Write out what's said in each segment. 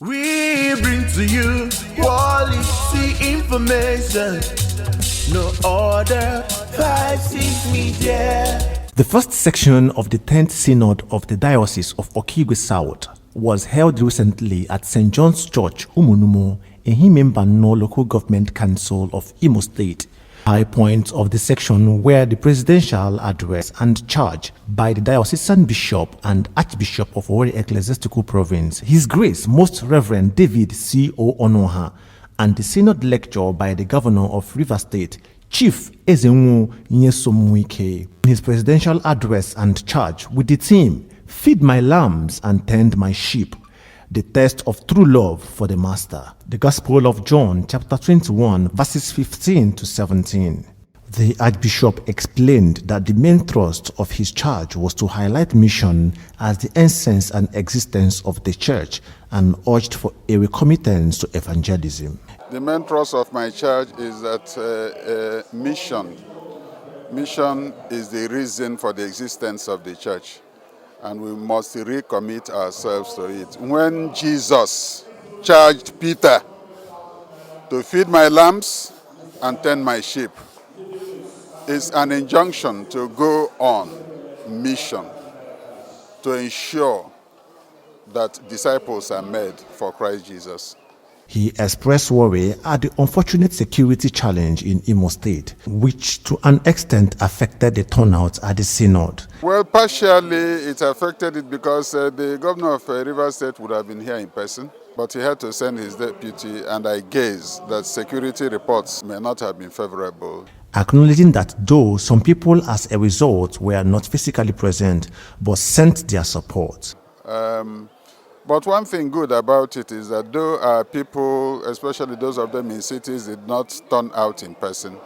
We bring to you quality information. No order, 5-6 media. The first section of the 10th Synod of the Diocese of Okigwe South was held recently at St. John's Church, Umunumo, Ehimembano Local Government Council of Imo State. High points of the section were the presidential address and charge by the diocesan bishop and Archbishop of Owerri Ecclesiastical Province, His Grace Most Reverend David C. O. Onoha, and the synod lecture by the governor of Rivers State, Chief Ezenwo Nyesomuike. In his presidential address and charge with the theme, Feed my lambs and tend my sheep, the test of true love for the Master. The Gospel of John, chapter 21, verses 15 to 17. The Archbishop explained that the main thrust of his charge was to highlight mission as the essence and existence of the Church and urged for a recommittance to evangelism. The main thrust of my charge is that mission is the reason for the existence of the Church, and we must recommit ourselves to it. When Jesus charged Peter to feed my lambs and tend my sheep, it's an injunction to go on mission to ensure that disciples are made for Christ Jesus. He expressed worry at the unfortunate security challenge in Imo State, which to an extent affected the turnout at the Synod. Well, partially it affected it because the governor of Rivers State would have been here in person, but he had to send his deputy, and I guess that security reports may not have been favorable. Acknowledging that though some people as a result were not physically present, but sent their support. But one thing good about it is that though our people, especially those of them in cities, did not turn out in person,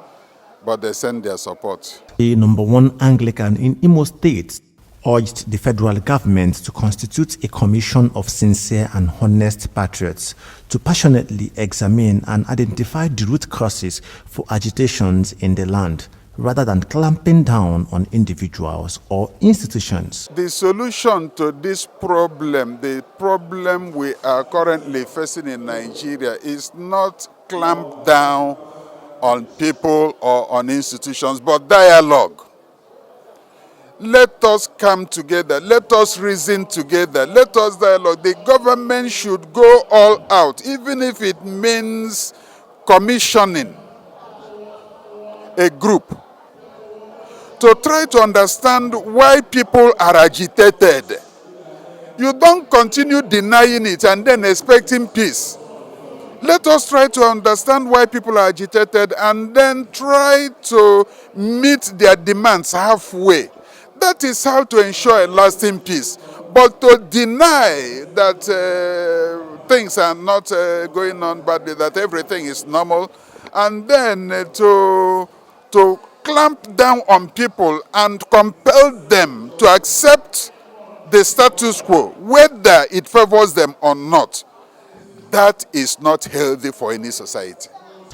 but they sent their support. The number one Anglican in Imo State urged the federal government to constitute a commission of sincere and honest patriots to passionately examine and identify the root causes for agitations in the land, rather than clamping down on individuals or institutions. The solution to this problem, the problem we are currently facing in Nigeria, is not clamp down on people or on institutions, but dialogue. Let us come together. Let us reason together. Let us dialogue. The government should go all out, even if it means commissioning a group to try to understand why people are agitated. You don't continue denying it and then expecting peace. Let us try to understand why people are agitated and then try to meet their demands halfway. That is how to ensure a lasting peace. But to deny that things are not going on badly, that everything is normal, and then to clamp down on people and compel them to accept the status quo, whether it favors them or not, that is not healthy for any society.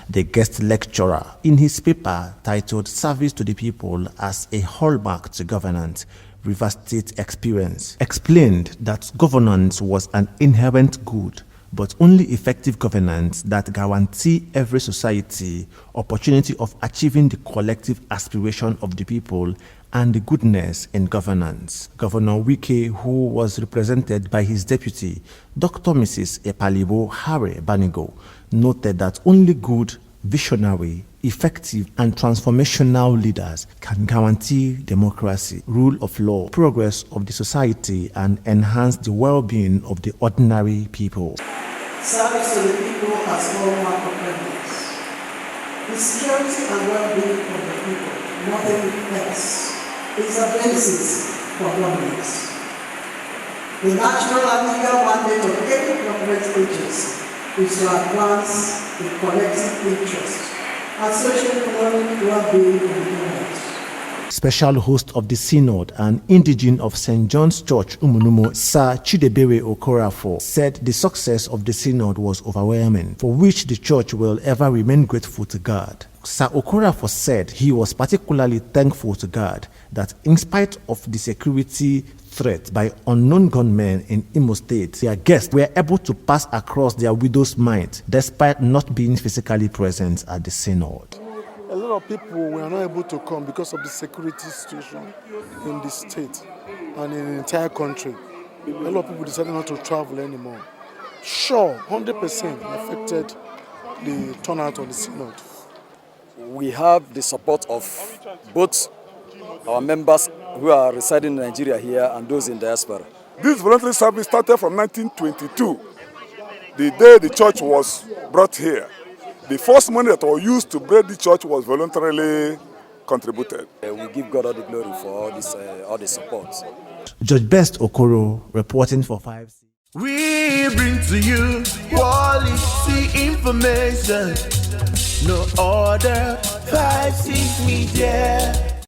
The guest lecturer, in his paper titled Service to the People as a Hallmark to Governance, Rivers State Experience, explained that governance was an inherent good, but only effective governance that guarantee every society opportunity of achieving the collective aspiration of the people and the goodness in governance. Governor Wike, who was represented by his deputy, Dr. Mrs. Epalibo Hare Banigo, noted that only good, visionary, effective and transformational leaders can guarantee democracy, rule of law, progress of the society and enhance the well-being of the ordinary people. Service to the people has hallmark of governance. The security and well-being of the people, nothing else, is a basis for governance. The natural and legal mandate of any government agency is to advance the collective interest and socio-economic well-being of the government. Special host of the Synod and indigene of St. John's Church, Umunumo, Sir Chidebere Okorafor, said the success of the Synod was overwhelming, for which the Church will ever remain grateful to God. Sir Okorafor said he was particularly thankful to God that in spite of the security threat by unknown gunmen in Imo State, their guests were able to pass across their widow's mind despite not being physically present at the synod. A lot of people were not able to come because of the security situation in the state and in the entire country. A lot of people decided not to travel anymore. Sure, 100% affected the turnout of the synod. We have the support of both our members who are residing in Nigeria here and those in diaspora. This voluntary service started from 1922, the day the church was brought here. The first money that was used to build the church was voluntarily contributed. We give God all the glory for all the support. Judge Best Okoro reporting for 5C. We bring to you quality information. No other 5C media.